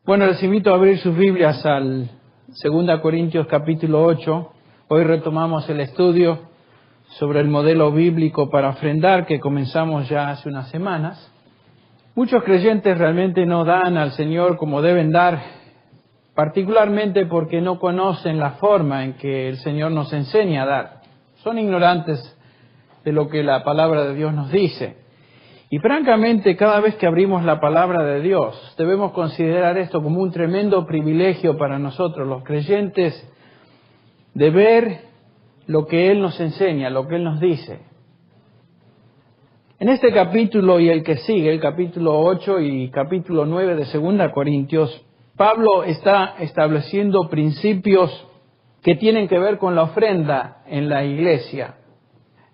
Bueno, les invito a abrir sus Biblias al 2 Corintios capítulo 8. Hoy retomamos el estudio sobre el modelo bíblico para ofrendar que comenzamos ya hace unas semanas. Muchos creyentes realmente no dan al Señor como deben dar, particularmente porque no conocen la forma en que el Señor nos enseña a dar. Son ignorantes de lo que la palabra de Dios nos dice. Y francamente, cada vez que abrimos la palabra de Dios, debemos considerar esto como un tremendo privilegio para nosotros, los creyentes, de ver lo que Él nos enseña, lo que Él nos dice. En este capítulo y el que sigue, el capítulo 8 y capítulo 9 de 2 Corintios, Pablo está estableciendo principios que tienen que ver con la ofrenda en la iglesia.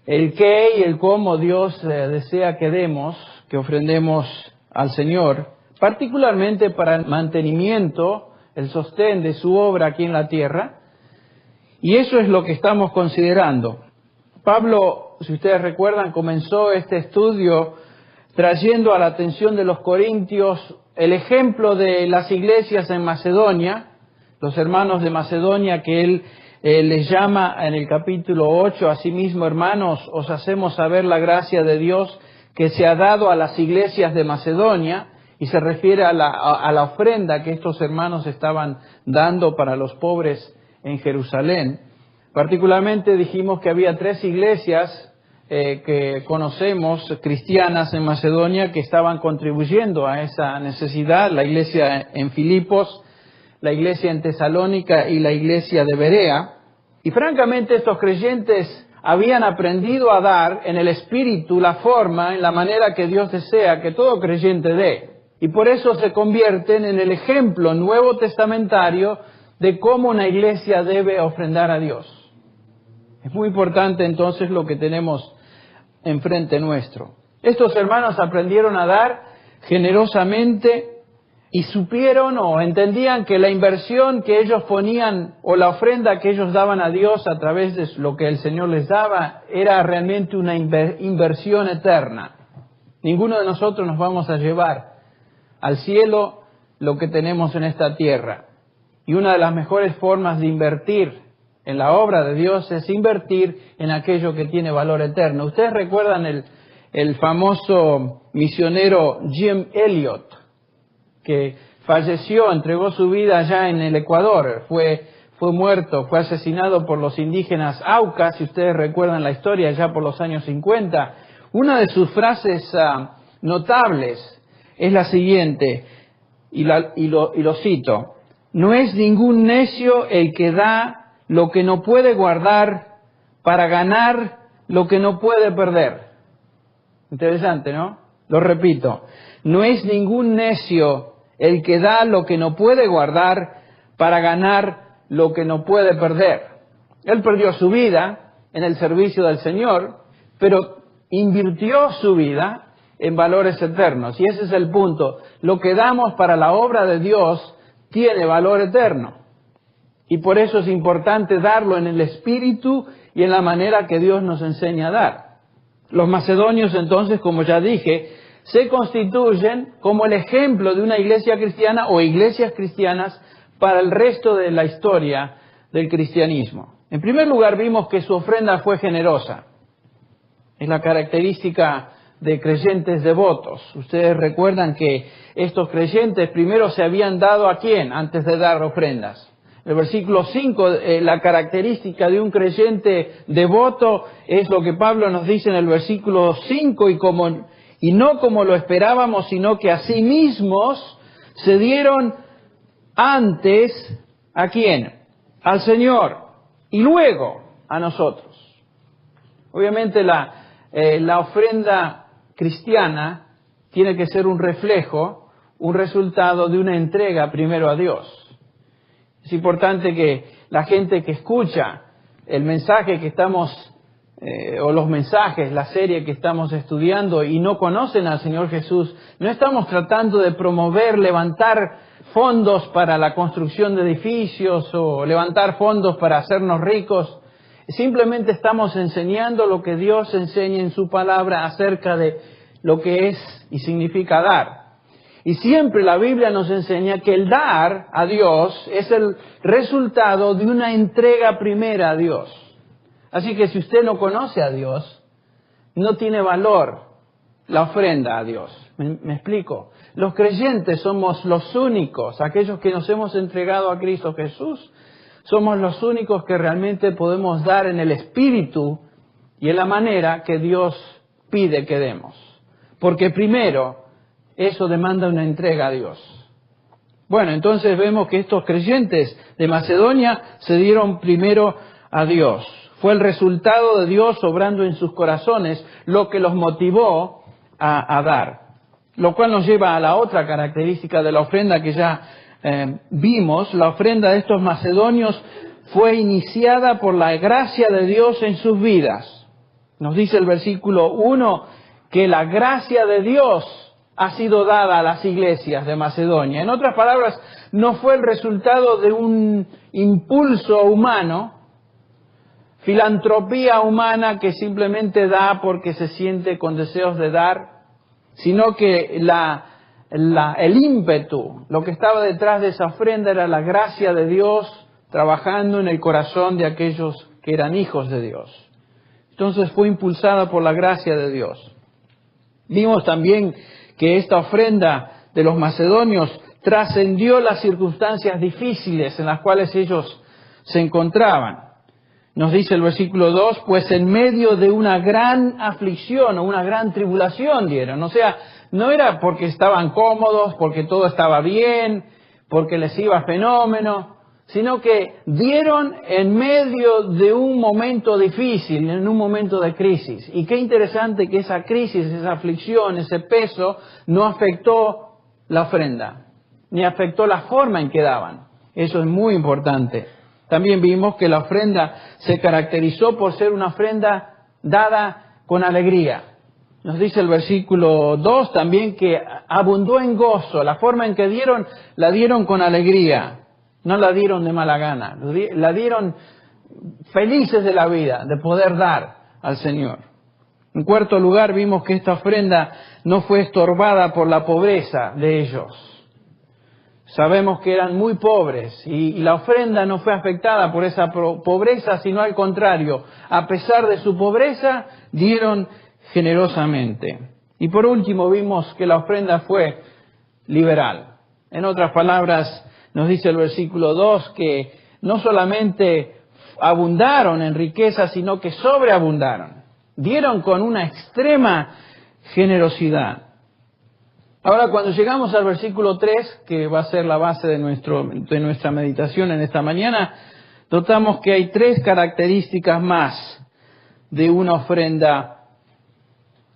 El qué y el cómo Dios desea que demos, que ofrendemos al Señor, particularmente para el mantenimiento, el sostén de su obra aquí en la tierra. Y eso es lo que estamos considerando. Pablo, si ustedes recuerdan, comenzó este estudio trayendo a la atención de los corintios el ejemplo de las iglesias en Macedonia, los hermanos de Macedonia que él les llama en el capítulo 8, asimismo, hermanos, os hacemos saber la gracia de Dios que se ha dado a las iglesias de Macedonia, y se refiere a la ofrenda que estos hermanos estaban dando para los pobres en Jerusalén. Particularmente dijimos que había 3 iglesias que conocemos, cristianas en Macedonia, que estaban contribuyendo a esa necesidad: la iglesia en Filipos, la iglesia en Tesalónica y la iglesia de Berea. Y francamente estos creyentes habían aprendido a dar en el Espíritu la forma, en la manera que Dios desea que todo creyente dé. Y por eso se convierten en el ejemplo nuevo testamentario de cómo una iglesia debe ofrendar a Dios. Es muy importante entonces lo que tenemos enfrente nuestro. Estos hermanos aprendieron a dar generosamente y supieron o entendían que la inversión que ellos ponían o la ofrenda que ellos daban a Dios a través de lo que el Señor les daba era realmente una inversión eterna. Ninguno de nosotros nos vamos a llevar al cielo lo que tenemos en esta tierra. Y una de las mejores formas de invertir en la obra de Dios es invertir en aquello que tiene valor eterno. Ustedes recuerdan el famoso misionero Jim Elliot, que falleció, entregó su vida allá en el Ecuador, fue muerto, fue asesinado por los indígenas Aucas, si ustedes recuerdan la historia, ya por los años 50. Una de sus frases notables es la siguiente, y lo cito: no es ningún necio el que da lo que no puede guardar para ganar lo que no puede perder. Interesante, ¿no? Lo repito, no es ningún necio el que da lo que no puede guardar para ganar lo que no puede perder. Él perdió su vida en el servicio del Señor, pero invirtió su vida en valores eternos. Y ese es el punto. Lo que damos para la obra de Dios tiene valor eterno. Y por eso es importante darlo en el Espíritu y en la manera que Dios nos enseña a dar. Los macedonios, entonces, como ya dije, se constituyen como el ejemplo de una iglesia cristiana o iglesias cristianas para el resto de la historia del cristianismo. En primer lugar, vimos que su ofrenda fue generosa. Es la característica de creyentes devotos. Ustedes recuerdan que estos creyentes primero se habían dado ¿a quién antes de dar ofrendas? El versículo 5, la característica de un creyente devoto es lo que Pablo nos dice en el versículo 5, y no como lo esperábamos, sino que a sí mismos se dieron antes ¿a quién? Al Señor y luego a nosotros. Obviamente la ofrenda cristiana tiene que ser un reflejo, un resultado de una entrega primero a Dios. Es importante que la gente que escucha el mensaje que estamos, o los mensajes, la serie que estamos estudiando y no conocen al Señor Jesús, no estamos tratando de promover, levantar fondos para la construcción de edificios o levantar fondos para hacernos ricos. Simplemente estamos enseñando lo que Dios enseña en su palabra acerca de lo que es y significa dar. Y siempre la Biblia nos enseña que el dar a Dios es el resultado de una entrega primera a Dios. Así que si usted no conoce a Dios, no tiene valor la ofrenda a Dios. ¿Me explico? Los creyentes somos los únicos, aquellos que nos hemos entregado a Cristo Jesús, somos los únicos que realmente podemos dar en el Espíritu y en la manera que Dios pide que demos. Porque primero, eso demanda una entrega a Dios. Bueno, entonces vemos que estos creyentes de Macedonia se dieron primero a Dios. Fue el resultado de Dios obrando en sus corazones lo que los motivó a dar. Lo cual nos lleva a la otra característica de la ofrenda que ya vimos. La ofrenda de estos macedonios fue iniciada por la gracia de Dios en sus vidas. Nos dice el versículo 1 que la gracia de Dios ha sido dada a las iglesias de Macedonia. En otras palabras, no fue el resultado de un impulso humano, filantropía humana que simplemente da porque se siente con deseos de dar, sino que el ímpetu, lo que estaba detrás de esa ofrenda era la gracia de Dios trabajando en el corazón de aquellos que eran hijos de Dios. Entonces fue impulsada por la gracia de Dios. Vimos también que esta ofrenda de los macedonios trascendió las circunstancias difíciles en las cuales ellos se encontraban. Nos dice el versículo 2, pues en medio de una gran aflicción o una gran tribulación dieron. O sea, no era porque estaban cómodos, porque todo estaba bien, porque les iba fenómeno, sino que dieron en medio de un momento difícil, en un momento de crisis. Y qué interesante que esa crisis, esa aflicción, ese peso, no afectó la ofrenda, ni afectó la forma en que daban. Eso es muy importante. También vimos que la ofrenda se caracterizó por ser una ofrenda dada con alegría. Nos dice el versículo 2 también que abundó en gozo. La forma en que dieron, la dieron con alegría. No la dieron de mala gana, la dieron felices de la vida, de poder dar al Señor. En cuarto lugar, vimos que esta ofrenda no fue estorbada por la pobreza de ellos. Sabemos que eran muy pobres y la ofrenda no fue afectada por esa pobreza, sino al contrario, a pesar de su pobreza, dieron generosamente. Y por último, vimos que la ofrenda fue liberal. En otras palabras, nos dice el versículo 2 que no solamente abundaron en riqueza, sino que sobreabundaron. Dieron con una extrema generosidad. Ahora, cuando llegamos al versículo 3, que va a ser la base de nuestra meditación en esta mañana, notamos que hay 3 características más de una ofrenda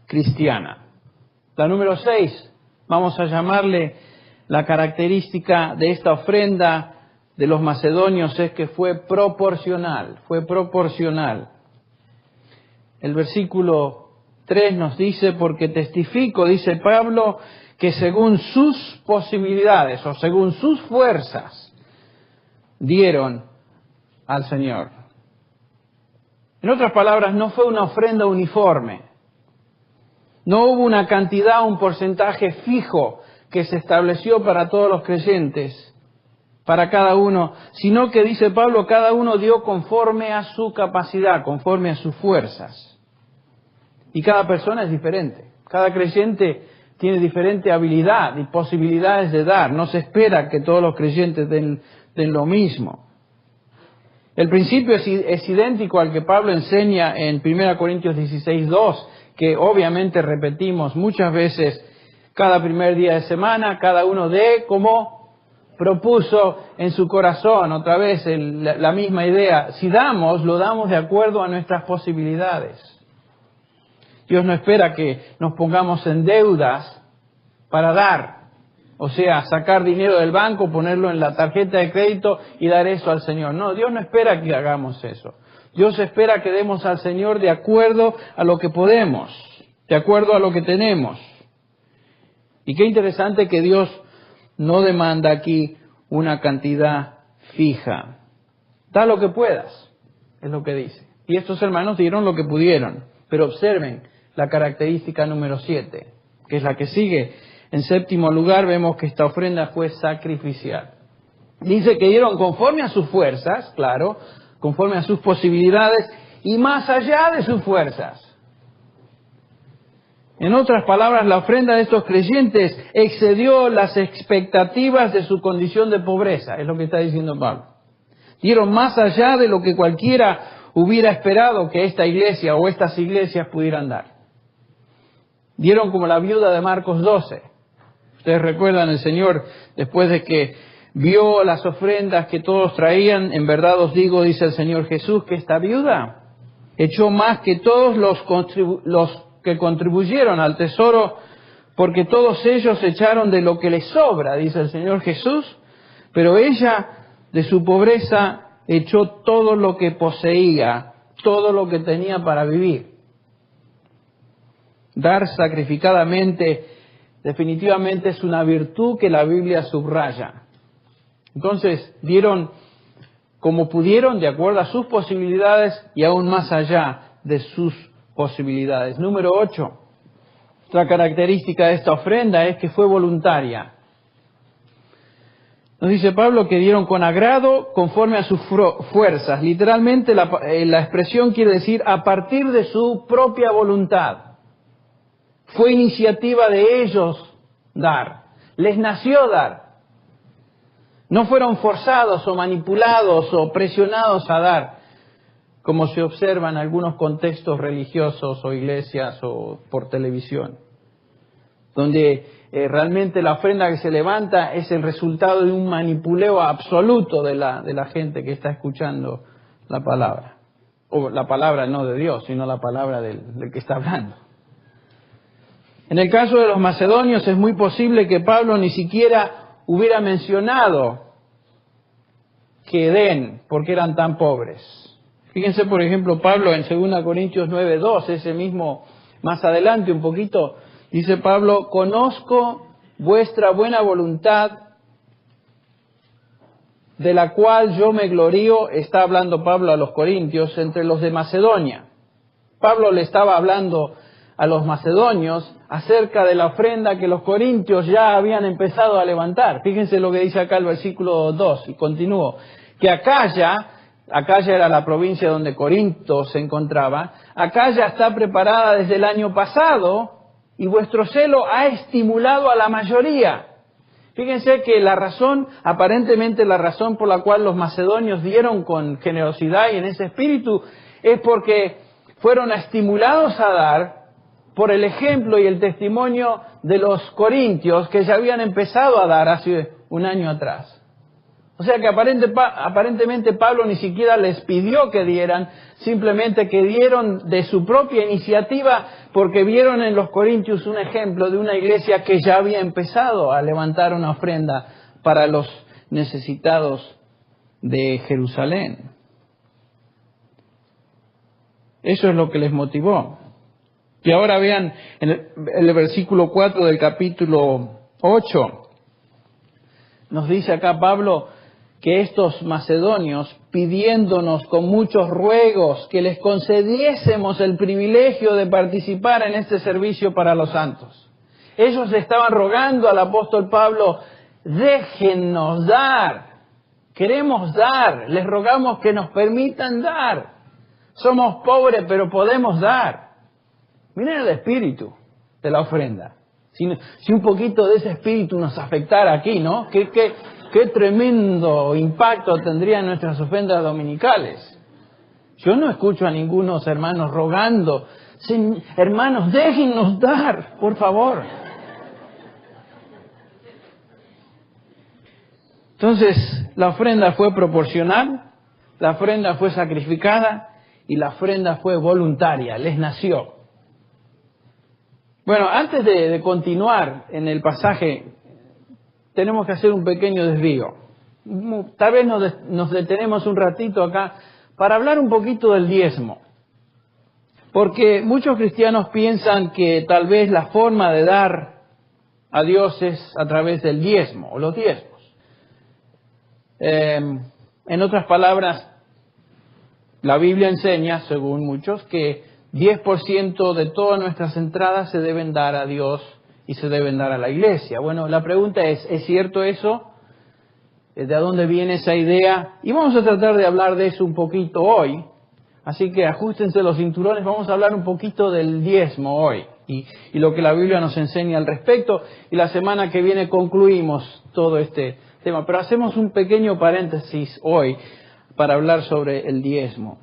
cristiana. La número 6, vamos a llamarle la característica de esta ofrenda de los macedonios es que fue proporcional. El versículo 3 nos dice, porque testifico, dice Pablo, que según sus posibilidades o según sus fuerzas dieron al Señor. En otras palabras, no fue una ofrenda uniforme. No hubo una cantidad, un porcentaje fijo que se estableció para todos los creyentes, para cada uno, sino que, dice Pablo, cada uno dio conforme a su capacidad, conforme a sus fuerzas. Y cada persona es diferente. Cada creyente tiene diferente habilidad y posibilidades de dar. No se espera que todos los creyentes den lo mismo. El principio es idéntico al que Pablo enseña en 1 Corintios 16:2, que obviamente repetimos muchas veces cada primer día de semana, cada uno dé como propuso en su corazón. Otra vez la misma idea. Si damos, lo damos de acuerdo a nuestras posibilidades. Dios no espera que nos pongamos en deudas para dar. O sea, sacar dinero del banco, ponerlo en la tarjeta de crédito y dar eso al Señor. No, Dios no espera que hagamos eso. Dios espera que demos al Señor de acuerdo a lo que podemos, de acuerdo a lo que tenemos. Y qué interesante que Dios no demanda aquí una cantidad fija. Da lo que puedas, es lo que dice. Y estos hermanos dieron lo que pudieron. Pero observen la característica número 7, que es la que sigue En séptimo lugar, vemos que esta ofrenda fue sacrificial. Dice que dieron conforme a sus fuerzas, claro, conforme a sus posibilidades y más allá de sus fuerzas. En otras palabras, la ofrenda de estos creyentes excedió las expectativas de su condición de pobreza, es lo que está diciendo Pablo. Dieron más allá de lo que cualquiera hubiera esperado que esta iglesia o estas iglesias pudieran dar. Dieron como la viuda de Marcos 12. Ustedes recuerdan, el Señor, después de que vio las ofrendas que todos traían, en verdad os digo, dice el Señor Jesús, que esta viuda echó más que todos los que contribuyeron al tesoro, porque todos ellos echaron de lo que les sobra, dice el Señor Jesús, pero ella de su pobreza echó todo lo que poseía, todo lo que tenía para vivir. Dar sacrificadamente definitivamente es una virtud que la Biblia subraya. Entonces, dieron como pudieron, de acuerdo a sus posibilidades y aún más allá de sus posibilidades. Número 8. Otra característica de esta ofrenda es que fue voluntaria. Nos dice Pablo que dieron con agrado conforme a sus fuerzas. Literalmente la expresión quiere decir a partir de su propia voluntad. Fue iniciativa de ellos dar. Les nació dar. No fueron forzados o manipulados o presionados a dar, como se observa en algunos contextos religiosos o iglesias o por televisión, donde realmente la ofrenda que se levanta es el resultado de un manipuleo absoluto de la gente que está escuchando la palabra. O la palabra no de Dios, sino la palabra del que está hablando. En el caso de los macedonios es muy posible que Pablo ni siquiera hubiera mencionado que den, porque eran tan pobres. Fíjense, por ejemplo, Pablo en 2 Corintios 9:2, ese mismo, más adelante un poquito, dice Pablo, conozco vuestra buena voluntad, de la cual yo me glorío, está hablando Pablo a los corintios, entre los de Macedonia. Pablo le estaba hablando a los macedonios acerca de la ofrenda que los corintios ya habían empezado a levantar. Fíjense lo que dice acá el versículo 2, y continúo, que Acaya era la provincia donde Corinto se encontraba, Acaya está preparada desde el año pasado y vuestro celo ha estimulado a la mayoría. Fíjense que aparentemente la razón por la cual los macedonios dieron con generosidad y en ese espíritu es porque fueron estimulados a dar por el ejemplo y el testimonio de los corintios que ya habían empezado a dar hace un año atrás. O sea que aparentemente Pablo ni siquiera les pidió que dieran, simplemente que dieron de su propia iniciativa porque vieron en los corintios un ejemplo de una iglesia que ya había empezado a levantar una ofrenda para los necesitados de Jerusalén. Eso es lo que les motivó. Y ahora vean en el versículo 4 del capítulo 8, nos dice acá Pablo que estos macedonios, pidiéndonos con muchos ruegos que les concediésemos el privilegio de participar en este servicio para los santos. Ellos le estaban rogando al apóstol Pablo, déjennos dar, queremos dar, les rogamos que nos permitan dar. Somos pobres, pero podemos dar. Miren el espíritu de la ofrenda. Si un poquito de ese espíritu nos afectara aquí, ¿no? Qué tremendo impacto tendría en nuestras ofrendas dominicales. Yo no escucho a ningunos hermanos rogando, hermanos, déjennos dar, por favor. Entonces, la ofrenda fue proporcional, la ofrenda fue sacrificada y la ofrenda fue voluntaria, les nació. Bueno, antes de continuar en el pasaje, tenemos que hacer un pequeño desvío. Tal vez nos detenemos un ratito acá para hablar un poquito del diezmo. Porque muchos cristianos piensan que tal vez la forma de dar a Dios es a través del diezmo o los diezmos. En otras palabras, la Biblia enseña, según muchos, que 10% de todas nuestras entradas se deben dar a Dios y se deben dar a la iglesia. Bueno, la pregunta ¿es cierto eso? ¿De dónde viene esa idea? Y vamos a tratar de hablar de eso un poquito hoy. Así que ajustense los cinturones, vamos a hablar un poquito del diezmo hoy y lo que la Biblia nos enseña al respecto. Y la semana que viene concluimos todo este tema. Pero hacemos un pequeño paréntesis hoy para hablar sobre el diezmo.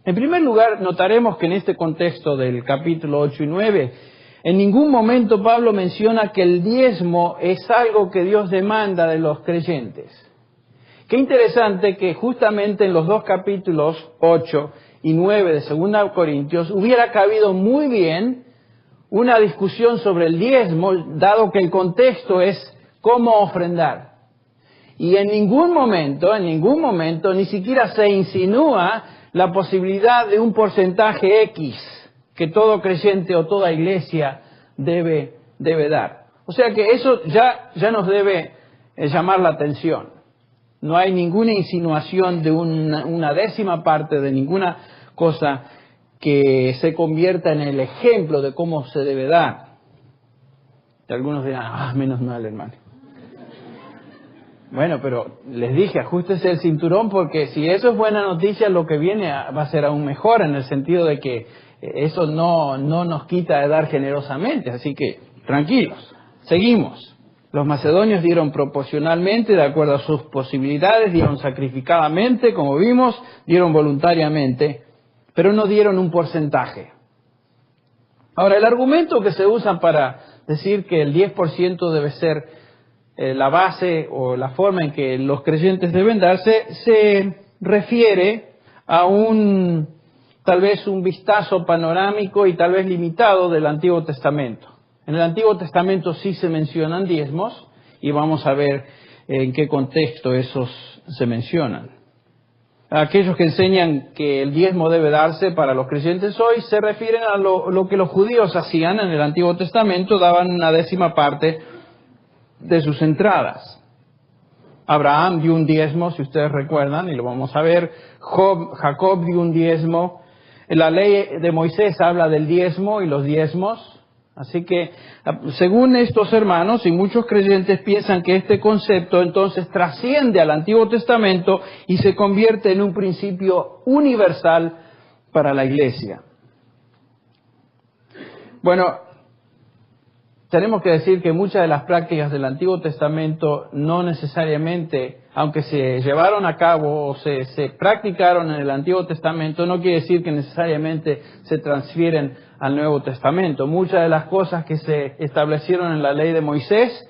En primer lugar, notaremos que en este contexto del capítulo 8 y 9, en ningún momento Pablo menciona que el diezmo es algo que Dios demanda de los creyentes. Qué interesante que justamente en los dos capítulos 8 y 9 de 2 Corintios hubiera cabido muy bien una discusión sobre el diezmo, dado que el contexto es cómo ofrendar. Y en ningún momento, ni siquiera se insinúa la posibilidad de un porcentaje X que todo creyente o toda iglesia debe dar. O sea que eso ya nos debe llamar la atención. No hay ninguna insinuación de una décima parte de ninguna cosa que se convierta en el ejemplo de cómo se debe dar. Y algunos dirán, menos mal, hermano. Bueno, pero les dije, ajústese el cinturón porque si eso es buena noticia, lo que viene va a ser aún mejor en el sentido de que eso no nos quita de dar generosamente. Así que, tranquilos, seguimos. Los macedonios dieron proporcionalmente, de acuerdo a sus posibilidades, dieron sacrificadamente, como vimos, dieron voluntariamente, pero no dieron un porcentaje. Ahora, el argumento que se usa para decir que el 10% debe ser la base o la forma en que los creyentes deben darse, se refiere a tal vez un vistazo panorámico y tal vez limitado del Antiguo Testamento. En el Antiguo Testamento sí se mencionan diezmos y vamos a ver en qué contexto esos se mencionan. Aquellos que enseñan que el diezmo debe darse para los creyentes hoy se refieren a lo que los judíos hacían en el Antiguo Testamento, daban una décima parte de sus entradas. Abraham dio un diezmo, si ustedes recuerdan, y lo vamos a ver. Jacob dio un diezmo. La ley de Moisés habla del diezmo y los diezmos. Así que, según estos hermanos y muchos creyentes piensan que este concepto entonces trasciende al Antiguo Testamento y se convierte en un principio universal para la iglesia. Bueno, tenemos que decir que muchas de las prácticas del Antiguo Testamento no necesariamente, aunque se llevaron a cabo o se practicaron en el Antiguo Testamento, no quiere decir que necesariamente se transfieren al Nuevo Testamento. Muchas de las cosas que se establecieron en la ley de Moisés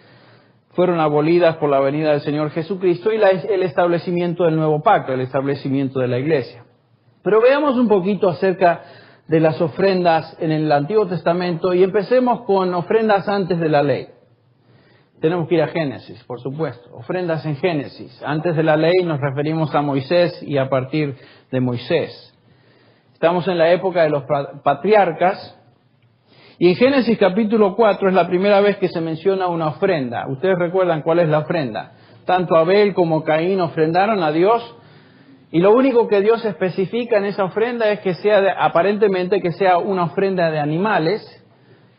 fueron abolidas por la venida del Señor Jesucristo y el establecimiento del nuevo pacto, el establecimiento de la iglesia. Pero veamos un poquito acerca de las ofrendas en el Antiguo Testamento y empecemos con ofrendas antes de la ley. Tenemos que ir a Génesis, por supuesto. Ofrendas en Génesis. Antes de la ley nos referimos a Moisés y a partir de Moisés. Estamos en la época de los patriarcas y en Génesis capítulo 4 es la primera vez que se menciona una ofrenda. ¿Ustedes recuerdan cuál es la ofrenda? Tanto Abel como Caín ofrendaron a Dios y lo único que Dios especifica en esa ofrenda es que aparentemente que sea una ofrenda de animales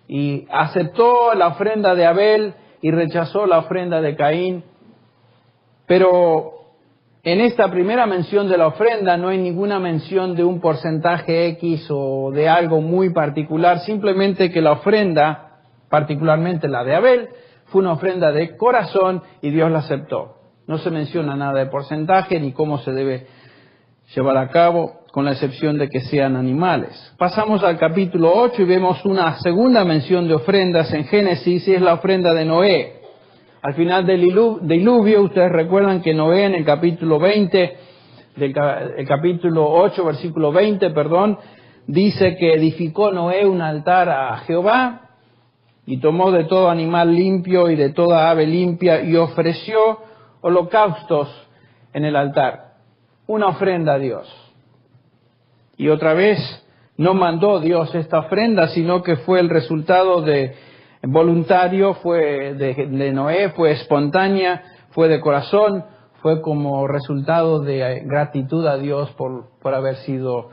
y aceptó la ofrenda de Abel y rechazó la ofrenda de Caín. Pero en esta primera mención de la ofrenda no hay ninguna mención de un porcentaje X o de algo muy particular, simplemente que la ofrenda, particularmente la de Abel, fue una ofrenda de corazón y Dios la aceptó. No se menciona nada de porcentaje ni cómo se debe llevar a cabo, con la excepción de que sean animales. Pasamos al capítulo 8 y vemos una segunda mención de ofrendas en Génesis y es la ofrenda de Noé. Al final del diluvio, ustedes recuerdan que Noé en el capítulo 20, el capítulo 8, versículo 20, dice que edificó Noé un altar a Jehová y tomó de todo animal limpio y de toda ave limpia y ofreció holocaustos en el altar. Una ofrenda a Dios. Y otra vez, no mandó Dios esta ofrenda, sino que fue el resultado voluntario, fue de Noé, fue espontánea, fue de corazón, fue como resultado de gratitud a Dios por haber sido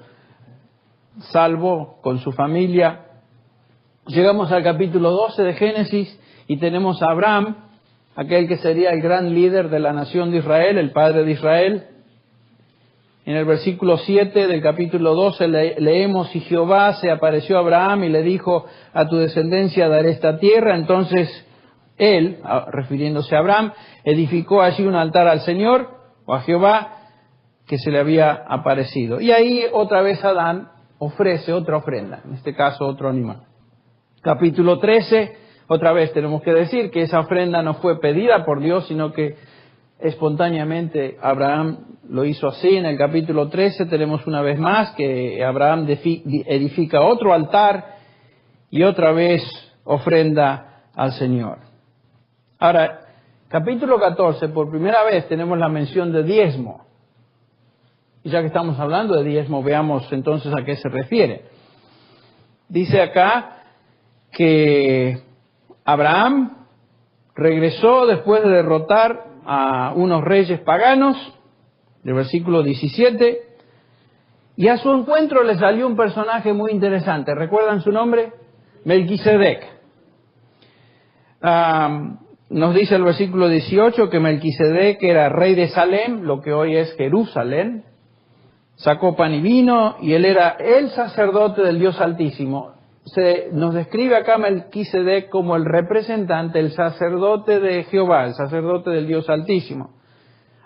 salvo con su familia. Llegamos al capítulo 12 de Génesis y tenemos a Abraham, aquel que sería el gran líder de la nación de Israel, el padre de Israel. En el versículo 7 del capítulo 12 leemos: y Jehová se apareció a Abraham y le dijo: a tu descendencia daré esta tierra. Entonces él, refiriéndose a Abraham, edificó allí un altar al Señor, o a Jehová, que se le había aparecido. Y ahí otra vez Adán ofrece otra ofrenda, en este caso otro animal. Capítulo 13, otra vez tenemos que decir que esa ofrenda no fue pedida por Dios, sino que espontáneamente Abraham lo hizo así. En el capítulo 13 tenemos una vez más que Abraham edifica otro altar y otra vez ofrenda al Señor. Ahora, capítulo 14, por primera vez tenemos la mención de diezmo. Y ya que estamos hablando de diezmo, veamos entonces a qué se refiere. Dice acá que Abraham regresó después de derrotar a unos reyes paganos, del versículo 17, y a su encuentro le salió un personaje muy interesante. ¿Recuerdan su nombre? Melquisedec. Nos dice el versículo 18 que Melquisedec era rey de Salem, lo que hoy es Jerusalén. Sacó pan y vino, y él era el sacerdote del Dios Altísimo. Nos describe acá Melquisedec como el representante, el sacerdote de Jehová, el sacerdote del Dios Altísimo.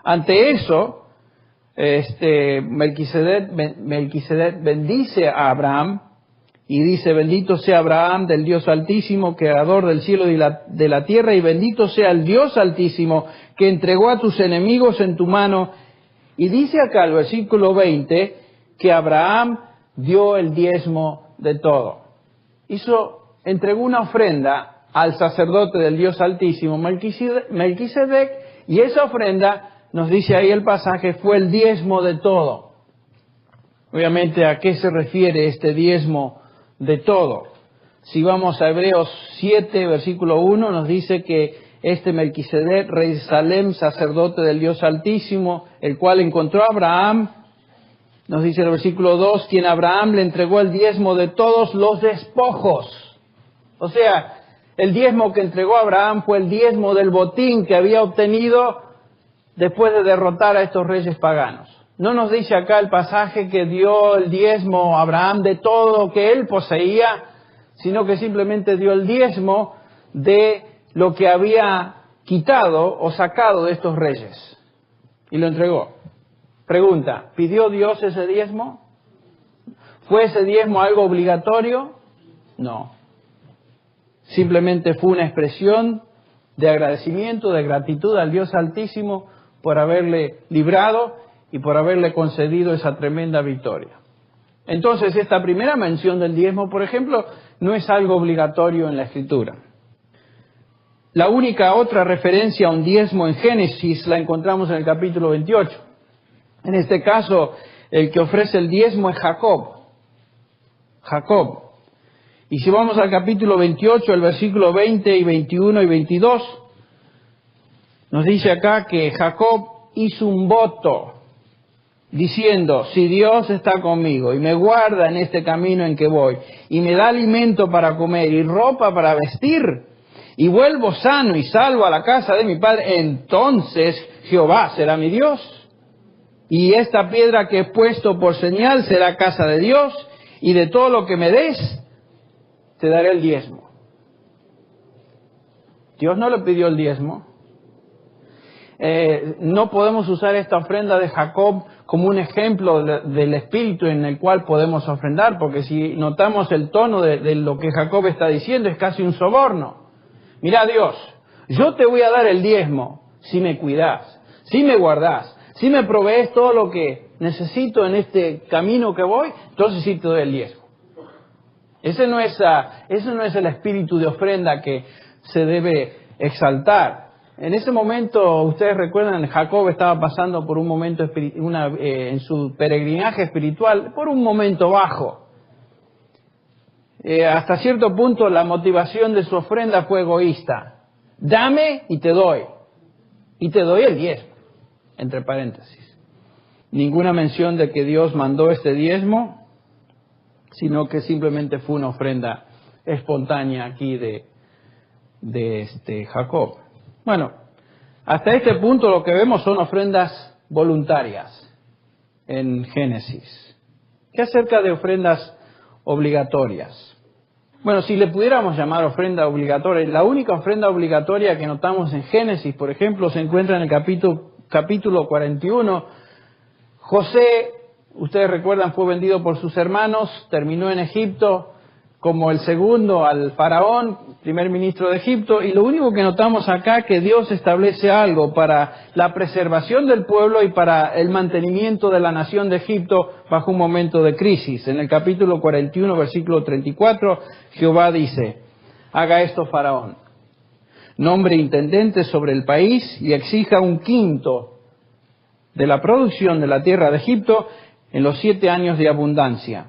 Ante eso, Melquisedec bendice a Abraham y dice: bendito sea Abraham del Dios Altísimo, creador del cielo y de la tierra, y bendito sea el Dios Altísimo que entregó a tus enemigos en tu mano. Y dice acá el versículo 20 que Abraham dio el diezmo de todo. Entregó una ofrenda al sacerdote del Dios Altísimo, Melquisedec, y esa ofrenda, nos dice ahí el pasaje, fue el diezmo de todo. Obviamente, ¿a qué se refiere este diezmo de todo? Si vamos a Hebreos 7, versículo 1, nos dice que este Melquisedec, rey de Salem, sacerdote del Dios Altísimo, el cual encontró a Abraham, nos dice el versículo 2, quien a Abraham le entregó el diezmo de todos los despojos. O sea, el diezmo que entregó a Abraham fue el diezmo del botín que había obtenido después de derrotar a estos reyes paganos. No nos dice acá el pasaje que dio el diezmo a Abraham de todo lo que él poseía, sino que simplemente dio el diezmo de lo que había quitado o sacado de estos reyes. Y lo entregó. Pregunta, ¿pidió Dios ese diezmo? ¿Fue ese diezmo algo obligatorio? No. Simplemente fue una expresión de agradecimiento, de gratitud al Dios Altísimo por haberle librado y por haberle concedido esa tremenda victoria. Entonces, esta primera mención del diezmo, por ejemplo, no es algo obligatorio en la Escritura. La única otra referencia a un diezmo en Génesis la encontramos en el capítulo 28. En este caso, el que ofrece el diezmo es Jacob. Jacob. Y si vamos al capítulo 28, el versículo 20 y 21 y 22, nos dice acá que Jacob hizo un voto diciendo: si Dios está conmigo y me guarda en este camino en que voy, y me da alimento para comer y ropa para vestir, y vuelvo sano y salvo a la casa de mi padre, entonces Jehová será mi Dios. Y esta piedra que he puesto por señal será casa de Dios, y de todo lo que me des, te daré el diezmo. Dios no le pidió el diezmo. No podemos usar esta ofrenda de Jacob como un ejemplo del espíritu en el cual podemos ofrendar, porque si notamos el tono de lo que Jacob está diciendo, es casi un soborno. Mira, Dios, yo te voy a dar el diezmo si me cuidas, si me guardas, si me provees todo lo que necesito en este camino que voy, entonces sí te doy el diezmo. Ese no es el espíritu de ofrenda que se debe exaltar. En ese momento, ustedes recuerdan, Jacob estaba pasando por un momento en su peregrinaje espiritual, por un momento bajo. Hasta cierto punto la motivación de su ofrenda fue egoísta. Dame y te doy. Y te doy el diezmo, entre paréntesis. Ninguna mención de que Dios mandó este diezmo, sino que simplemente fue una ofrenda espontánea aquí de Jacob. Bueno, hasta este punto lo que vemos son ofrendas voluntarias en Génesis. ¿Qué acerca de ofrendas obligatorias? Bueno, si le pudiéramos llamar ofrenda obligatoria, la única ofrenda obligatoria que notamos en Génesis, por ejemplo, se encuentra en el capítulo 41. José, ustedes recuerdan, fue vendido por sus hermanos, terminó en Egipto como el segundo al faraón, primer ministro de Egipto, y lo único que notamos acá es que Dios establece algo para la preservación del pueblo y para el mantenimiento de la nación de Egipto bajo un momento de crisis. En el capítulo 41, versículo 34, Jehová dice: haga esto faraón, nombre intendentes sobre el país y exija 1/5 de la producción de la tierra de Egipto en los 7 años de abundancia.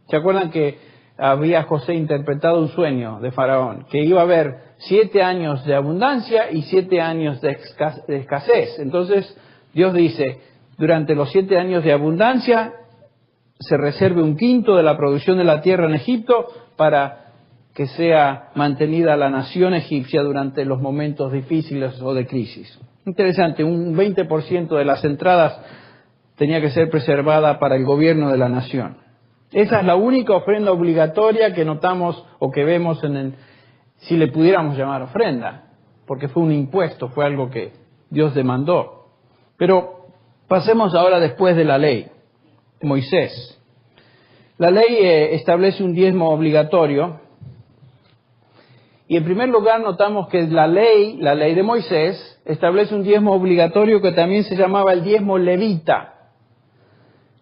¿Se acuerdan que había José interpretado un sueño de Faraón? Que iba a haber 7 años de abundancia y 7 años de escasez. Entonces Dios dice, durante los 7 años de abundancia se reserve 1/5 de la producción de la tierra en Egipto para que sea mantenida la nación egipcia durante los momentos difíciles o de crisis. Interesante, un 20% de las entradas tenía que ser preservada para el gobierno de la nación. Esa es la única ofrenda obligatoria que notamos o que vemos si le pudiéramos llamar ofrenda, porque fue un impuesto, fue algo que Dios demandó. Pero pasemos ahora después de la ley, Moisés. La ley establece un diezmo obligatorio, y en primer lugar notamos que la ley de Moisés, establece un diezmo obligatorio que también se llamaba el diezmo levita.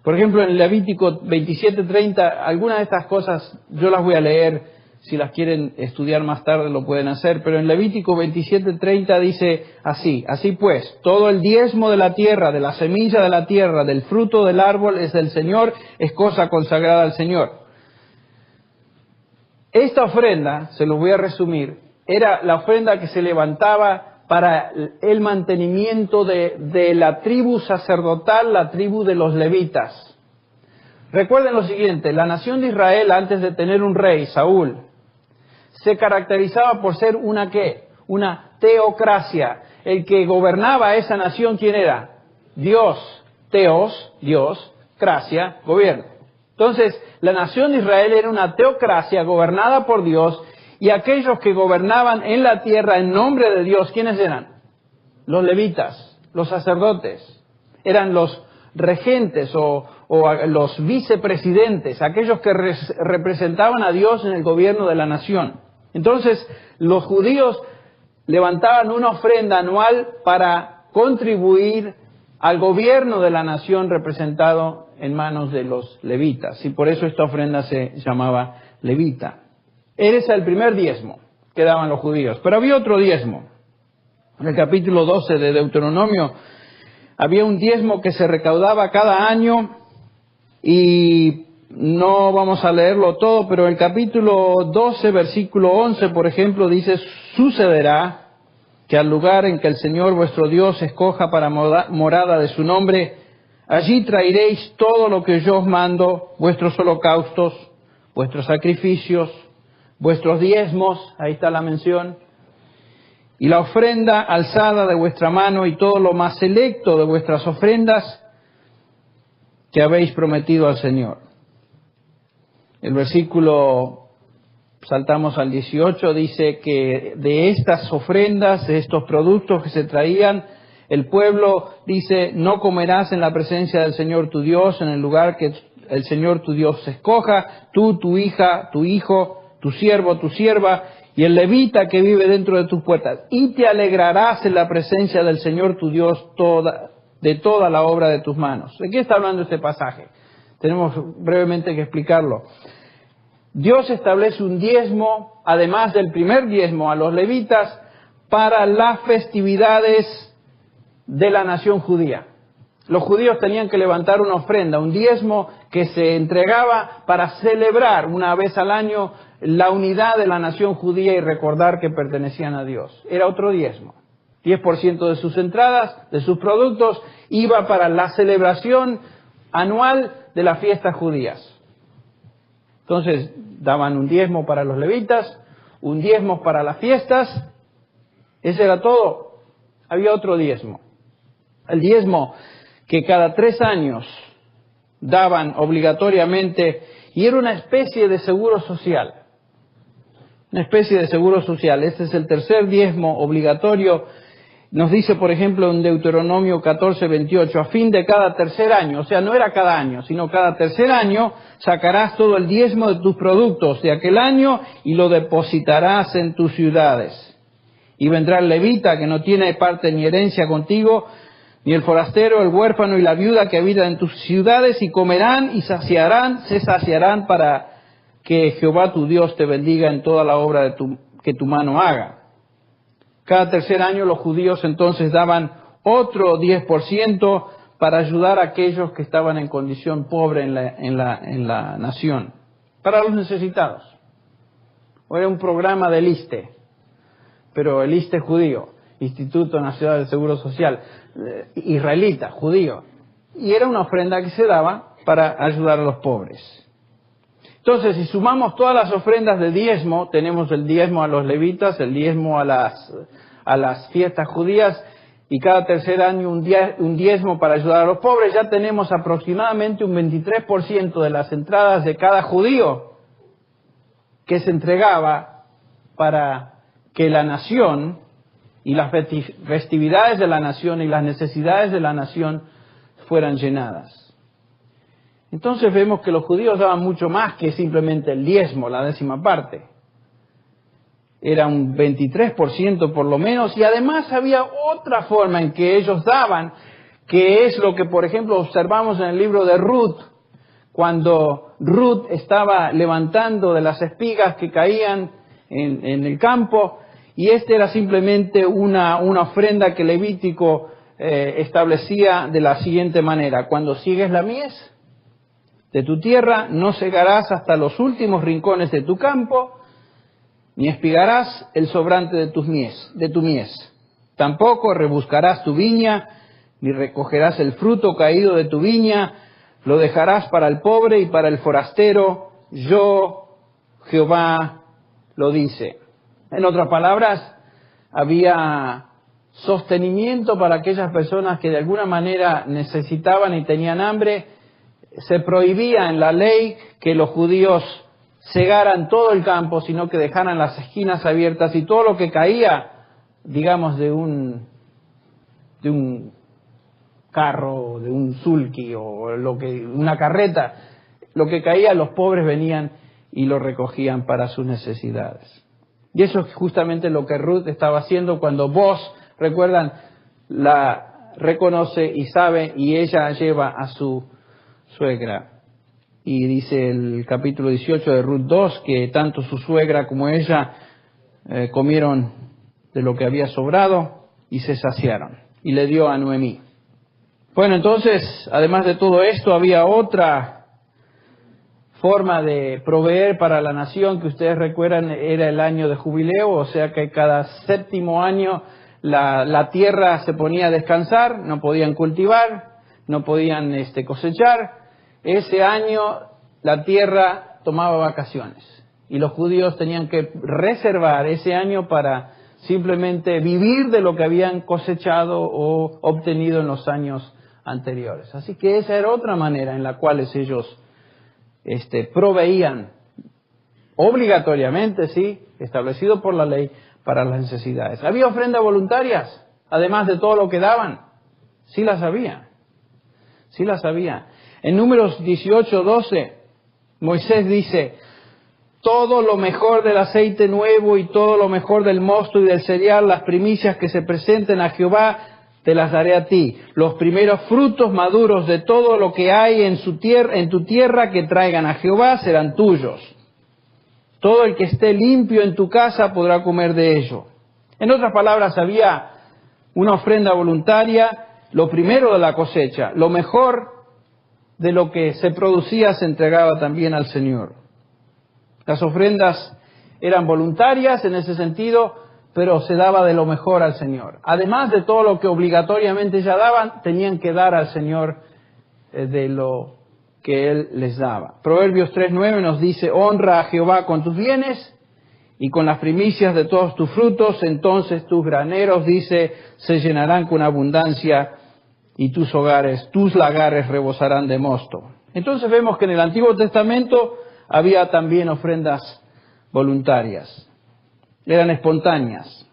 Por ejemplo, en Levítico 27:30, algunas de estas cosas yo las voy a leer, si las quieren estudiar más tarde lo pueden hacer, pero en Levítico 27:30 dice así: así pues, todo el diezmo de la tierra, de la semilla de la tierra, del fruto del árbol es del Señor, es cosa consagrada al Señor. Esta ofrenda, se los voy a resumir, era la ofrenda que se levantaba para el mantenimiento de la tribu sacerdotal, la tribu de los levitas. Recuerden lo siguiente, la nación de Israel, antes de tener un rey, Saúl, se caracterizaba por ser una teocracia. El que gobernaba esa nación, ¿quién era? Dios. Teos, Dios, cracia, gobierno. Entonces, la nación de Israel era una teocracia gobernada por Dios, y aquellos que gobernaban en la tierra en nombre de Dios, ¿quiénes eran? Los levitas, los sacerdotes. Eran los regentes o los vicepresidentes, aquellos que representaban a Dios en el gobierno de la nación. Entonces, los judíos levantaban una ofrenda anual para contribuir al gobierno de la nación representado en manos de los levitas. Y por eso esta ofrenda se llamaba levita. Ese es el primer diezmo que daban los judíos. Pero había otro diezmo. En el capítulo 12 de Deuteronomio había un diezmo que se recaudaba cada año, y no vamos a leerlo todo, pero el capítulo 12, versículo 11, por ejemplo, dice: sucederá que al lugar en que el Señor vuestro Dios escoja para morada de su nombre, allí traeréis todo lo que yo os mando, vuestros holocaustos, vuestros sacrificios, vuestros diezmos, ahí está la mención, y la ofrenda alzada de vuestra mano y todo lo más selecto de vuestras ofrendas que habéis prometido al Señor. El versículo, saltamos al 18, dice que de estas ofrendas, de estos productos que se traían, el pueblo dice: no comerás en la presencia del Señor tu Dios, en el lugar que el Señor tu Dios escoja, tú, tu hija, tu hijo, tu siervo, tu sierva, y el levita que vive dentro de tus puertas. Y te alegrarás en la presencia del Señor tu Dios de toda la obra de tus manos. ¿De qué está hablando este pasaje? Tenemos brevemente que explicarlo. Dios establece un diezmo, además del primer diezmo a los levitas, para las festividades de la nación judía. Los judíos tenían que levantar una ofrenda, un diezmo que se entregaba para celebrar una vez al año la unidad de la nación judía y recordar que pertenecían a Dios. Era otro diezmo. 10% de sus entradas, de sus productos, iba para la celebración anual de las fiestas judías. Entonces daban un diezmo para los levitas, un diezmo para las fiestas. Ese era todo. Había otro diezmo. El diezmo que cada 3 años daban obligatoriamente, y era una especie de seguro social. Una especie de seguro social. Este es el tercer diezmo obligatorio. Nos dice, por ejemplo, en Deuteronomio 14:28, a fin de cada tercer año, o sea, no era cada año, sino cada tercer año, sacarás todo el diezmo de tus productos de aquel año y lo depositarás en tus ciudades. Y vendrá el levita, que no tiene parte ni herencia contigo, ni el forastero, el huérfano y la viuda que habitan en tus ciudades, y comerán y se saciarán para que Jehová tu Dios te bendiga en toda la obra que tu mano haga. Cada tercer año los judíos entonces daban otro 10% para ayudar a aquellos que estaban en condición pobre en la nación, para los necesitados. Era un programa del ISSSTE, pero el ISSSTE judío, Instituto Nacional del Seguro Social, israelita, judío, y era una ofrenda que se daba para ayudar a los pobres. Entonces, si sumamos todas las ofrendas de diezmo, tenemos el diezmo a los levitas, el diezmo a las fiestas judías, y cada tercer año un diezmo para ayudar a los pobres, ya tenemos aproximadamente un 23% de las entradas de cada judío que se entregaba para que la nación y las festividades de la nación y las necesidades de la nación fueran llenadas. Entonces vemos que los judíos daban mucho más que simplemente el diezmo, la 10ª parte. Era un 23% por lo menos, y además había otra forma en que ellos daban, que es lo que, por ejemplo, observamos en el libro de Ruth, cuando Ruth estaba levantando de las espigas que caían en el campo, y era simplemente una ofrenda que Levítico establecía de la siguiente manera: cuando sigues la mies de tu tierra, no segarás hasta los últimos rincones de tu campo, ni espigarás el sobrante de tu mies. Tampoco rebuscarás tu viña, ni recogerás el fruto caído de tu viña, lo dejarás para el pobre y para el forastero. Yo, Jehová, lo dice. En otras palabras, había sostenimiento para aquellas personas que de alguna manera necesitaban y tenían hambre. Se prohibía en la ley que los judíos cegaran todo el campo, sino que dejaran las esquinas abiertas, y todo lo que caía, digamos, de un carro, de un sulky o una carreta, lo que caía, los pobres venían y lo recogían para sus necesidades. Y eso es justamente lo que Ruth estaba haciendo cuando Boaz, recuerdan, la reconoce y sabe, y ella lleva a su suegra. Y dice el capítulo 18 de Ruth 2 que tanto su suegra como ella comieron de lo que había sobrado y se saciaron. Y le dio a Noemí. Bueno, entonces, además de todo esto, había otra forma de proveer para la nación que ustedes recuerdan, era el año de jubileo, o sea que cada 7º año la tierra se ponía a descansar, no podían cultivar, no podían cosechar. Ese año la tierra tomaba vacaciones y los judíos tenían que reservar ese año para simplemente vivir de lo que habían cosechado o obtenido en los años anteriores. Así que esa era otra manera en la cual ellos proveían obligatoriamente, sí, establecido por la ley, para las necesidades. ¿Había ofrendas voluntarias, además de todo lo que daban? Sí las había. Sí las había. En Números 18:12, Moisés dice: todo lo mejor del aceite nuevo y todo lo mejor del mosto y del cereal, las primicias que se presenten a Jehová, te las daré a ti. Los primeros frutos maduros de todo lo que hay en tu tierra que traigan a Jehová serán tuyos. Todo el que esté limpio en tu casa podrá comer de ello. En otras palabras, había una ofrenda voluntaria, lo primero de la cosecha, lo mejor de lo que se producía se entregaba también al Señor. Las ofrendas eran voluntarias en ese sentido, pero se daba de lo mejor al Señor. Además de todo lo que obligatoriamente ya daban, tenían que dar al Señor de lo que Él les daba. Proverbios 3:9 nos dice, honra a Jehová con tus bienes y con las primicias de todos tus frutos, entonces tus graneros, dice, se llenarán con abundancia y tus lagares rebosarán de mosto. Entonces vemos que en el Antiguo Testamento había también ofrendas voluntarias, eran espontáneas.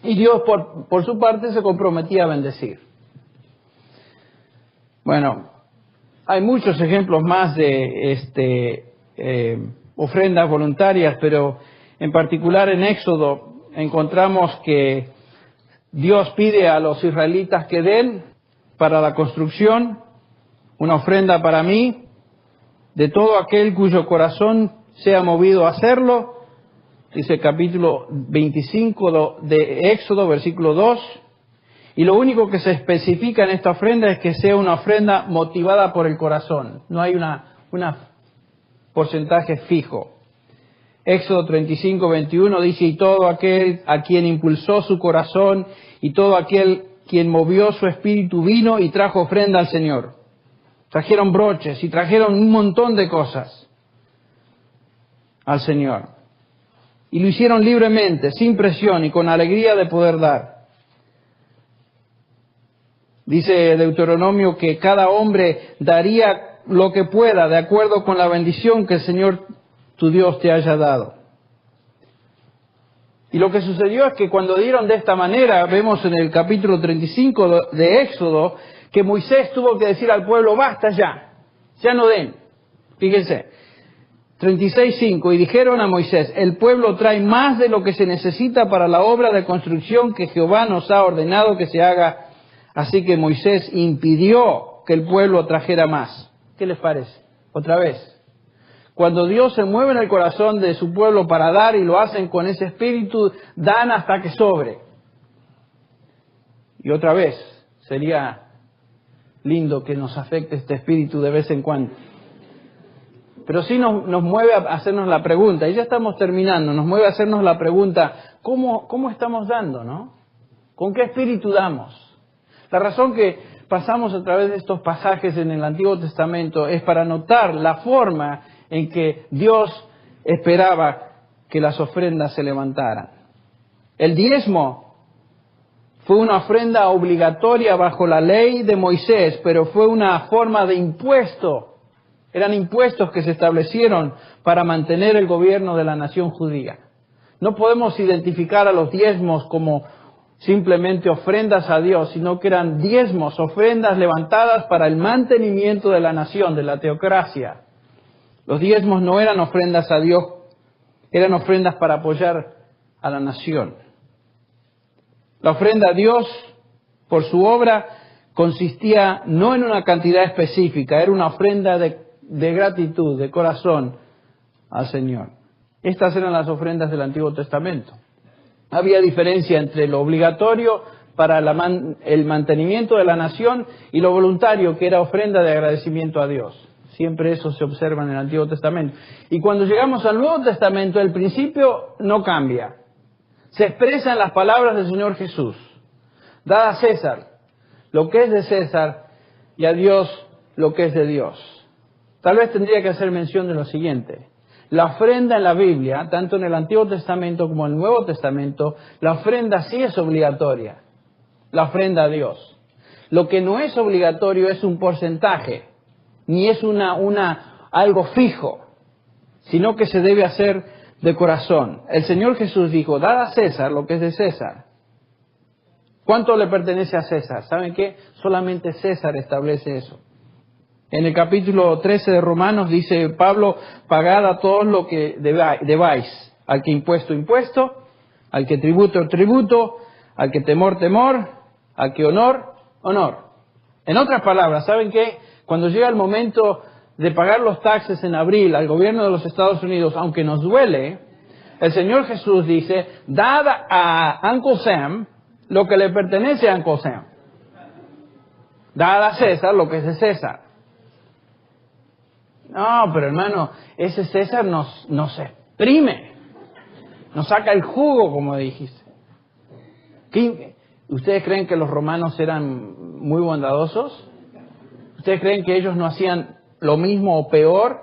Y Dios por su parte se comprometía a bendecir. Bueno, hay muchos ejemplos más de ofrendas voluntarias, pero en particular en Éxodo encontramos que Dios pide a los israelitas que den para la construcción una ofrenda para mí, de todo aquel cuyo corazón sea movido a hacerlo, dice el capítulo 25 de Éxodo, versículo 2, y lo único que se especifica en esta ofrenda es que sea una ofrenda motivada por el corazón, no hay una porcentaje fijo. Éxodo 35:21 dice, y todo aquel a quien impulsó su corazón y todo aquel quien movió su espíritu vino y trajo ofrenda al Señor. Trajeron broches y trajeron un montón de cosas al Señor. Y lo hicieron libremente, sin presión y con alegría de poder dar. Dice Deuteronomio que cada hombre daría lo que pueda de acuerdo con la bendición que el Señor tu Dios te haya dado. Y lo que sucedió es que cuando dieron de esta manera, vemos en el capítulo 35 de Éxodo, que Moisés tuvo que decir al pueblo, basta ya no den. Fíjense, 36:5, y dijeron a Moisés, el pueblo trae más de lo que se necesita para la obra de construcción que Jehová nos ha ordenado que se haga. Así que Moisés impidió que el pueblo trajera más. ¿Qué les parece? Otra vez. Cuando Dios se mueve en el corazón de su pueblo para dar y lo hacen con ese espíritu, dan hasta que sobre. Y otra vez, sería lindo que nos afecte este espíritu de vez en cuando. Pero sí nos mueve a hacernos la pregunta, y ya estamos terminando, nos mueve a hacernos la pregunta, ¿cómo estamos dando, no? ¿Con qué espíritu damos? La razón que pasamos a través de estos pasajes en el Antiguo Testamento es para notar la forma en que Dios esperaba que las ofrendas se levantaran. El diezmo fue una ofrenda obligatoria bajo la ley de Moisés, pero fue una forma de impuesto. Eran impuestos que se establecieron para mantener el gobierno de la nación judía. No podemos identificar a los diezmos como simplemente ofrendas a Dios, sino que eran diezmos, ofrendas levantadas para el mantenimiento de la nación, de la teocracia. Los diezmos no eran ofrendas a Dios, eran ofrendas para apoyar a la nación. La ofrenda a Dios, por su obra, consistía no en una cantidad específica, era una ofrenda de gratitud, de corazón al Señor. Estas eran las ofrendas del Antiguo Testamento. Había diferencia entre lo obligatorio para el mantenimiento de la nación y lo voluntario, que era ofrenda de agradecimiento a Dios. Siempre eso se observa en el Antiguo Testamento. Y cuando llegamos al Nuevo Testamento, el principio no cambia. Se expresa en las palabras del Señor Jesús. Dad a César lo que es de César y a Dios lo que es de Dios. Tal vez tendría que hacer mención de lo siguiente. La ofrenda en la Biblia, tanto en el Antiguo Testamento como en el Nuevo Testamento, la ofrenda sí es obligatoria. La ofrenda a Dios. Lo que no es obligatorio es un porcentaje, ni es algo fijo, sino que se debe hacer de corazón. El Señor Jesús dijo, dad a César lo que es de César. ¿Cuánto le pertenece a César? ¿Saben qué? Solamente César establece eso. En el capítulo 13 de Romanos dice Pablo, pagad a todos lo que debáis, al que impuesto, al que tributo, al que temor, al que honor. En otras palabras, ¿saben qué? Cuando llega el momento de pagar los taxes en abril al gobierno de los Estados Unidos, aunque nos duele, el Señor Jesús dice, dad a Uncle Sam lo que le pertenece a Uncle Sam. Dad a César lo que es de César. No, pero hermano, ese César nos exprime, nos saca el jugo, como dijiste. ¿Ustedes creen que los romanos eran muy bondadosos? ¿Ustedes creen que ellos no hacían lo mismo o peor?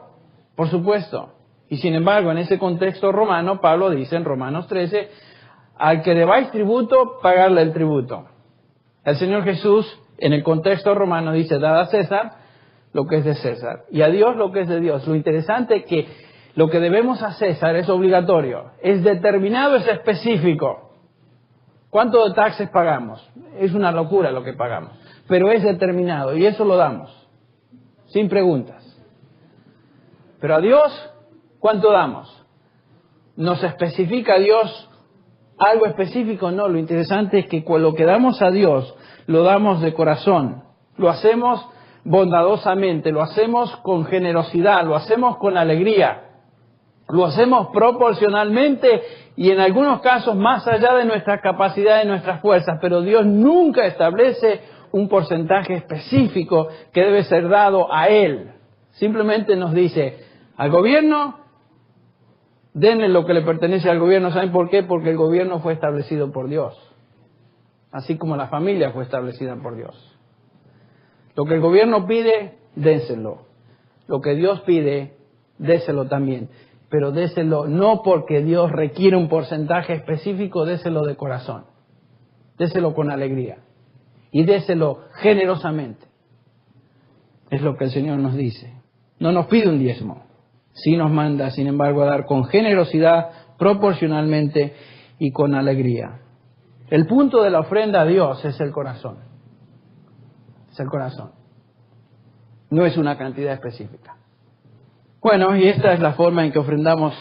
Por supuesto. Y sin embargo, en ese contexto romano, Pablo dice en Romanos 13, al que debáis tributo, pagarle el tributo. El Señor Jesús, en el contexto romano, dice, dad a César lo que es de César y a Dios lo que es de Dios. Lo interesante es que lo que debemos a César es obligatorio, es determinado, es específico. ¿Cuánto de taxes pagamos? Es una locura lo que pagamos, pero es determinado y eso lo damos, sin preguntas. Pero a Dios, ¿cuánto damos? ¿Nos especifica Dios algo específico? No, lo interesante es que lo que damos a Dios, lo damos de corazón, lo hacemos bondadosamente, lo hacemos con generosidad, lo hacemos con alegría, lo hacemos proporcionalmente y en algunos casos más allá de nuestra capacidad, de nuestras fuerzas, pero Dios nunca establece un porcentaje específico que debe ser dado a Él. Simplemente nos dice, al gobierno, denle lo que le pertenece al gobierno. ¿Saben por qué? Porque el gobierno fue establecido por Dios, así como la familia fue establecida por Dios. Lo que el gobierno pide, déselo. Lo que Dios pide, déselo también. Pero déselo no porque Dios requiere un porcentaje específico, déselo de corazón. Déselo con alegría. Y déselo generosamente. Es lo que el Señor nos dice. No nos pide un diezmo. Sí nos manda, sin embargo, a dar con generosidad, proporcionalmente y con alegría. El punto de la ofrenda a Dios es el corazón. Es el corazón. No es una cantidad específica. Bueno, y esta es la forma en que ofrendamos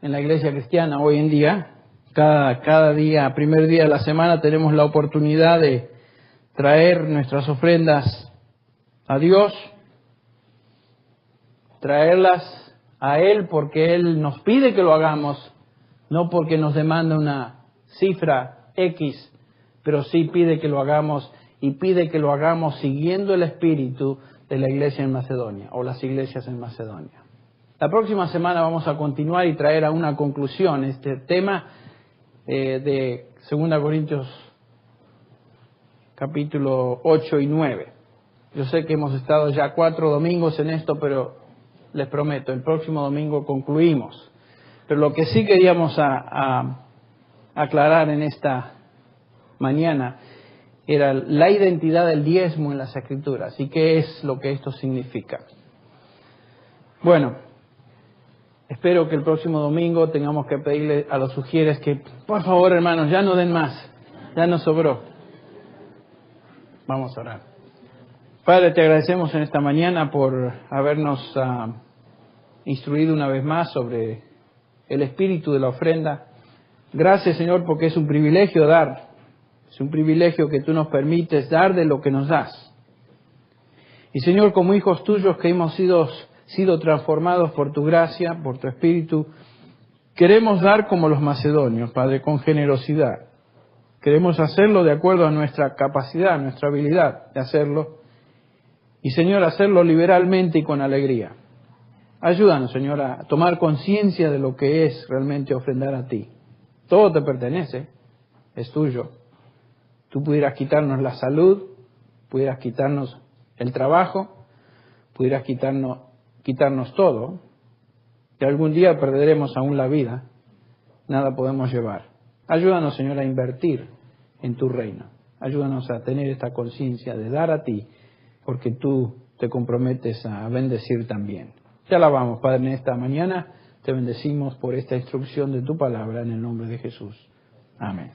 en la iglesia cristiana hoy en día. Cada día, primer día de la semana, tenemos la oportunidad de traer nuestras ofrendas a Dios, traerlas a Él porque Él nos pide que lo hagamos, no porque nos demanda una cifra X, pero sí pide que lo hagamos y pide que lo hagamos siguiendo el espíritu de la iglesia en Macedonia o las iglesias en Macedonia. La próxima semana vamos a continuar y traer a una conclusión este tema de 2 Corintios capítulo 8 y 9. Yo sé que hemos estado ya 4 domingos en esto, pero les prometo, el próximo domingo concluimos. Pero lo que sí queríamos aclarar en esta mañana era la identidad del diezmo en las Escrituras y qué es lo que esto significa. Bueno, espero que el próximo domingo tengamos que pedirle a los sugieres que, por favor, hermanos, ya no den más, ya nos sobró. Vamos a orar. Padre, te agradecemos en esta mañana por habernos instruido una vez más sobre el espíritu de la ofrenda. Gracias, Señor, porque es un privilegio dar. Es un privilegio que tú nos permites dar de lo que nos das. Y Señor, como hijos tuyos que hemos sido transformados por tu gracia, por tu espíritu, queremos dar como los macedonios, Padre, con generosidad. Queremos hacerlo de acuerdo a nuestra capacidad, nuestra habilidad de hacerlo. Y Señor, hacerlo liberalmente y con alegría. Ayúdanos, Señor, a tomar conciencia de lo que es realmente ofrendar a ti. Todo te pertenece, es tuyo. Tú pudieras quitarnos la salud, pudieras quitarnos el trabajo, pudieras quitarnos todo, que algún día perderemos aún la vida, nada podemos llevar. Ayúdanos, Señor, a invertir en tu reino. Ayúdanos a tener esta conciencia de dar a ti, porque tú te comprometes a bendecir también. Te alabamos, Padre, en esta mañana. Te bendecimos por esta instrucción de tu palabra en el nombre de Jesús. Amén.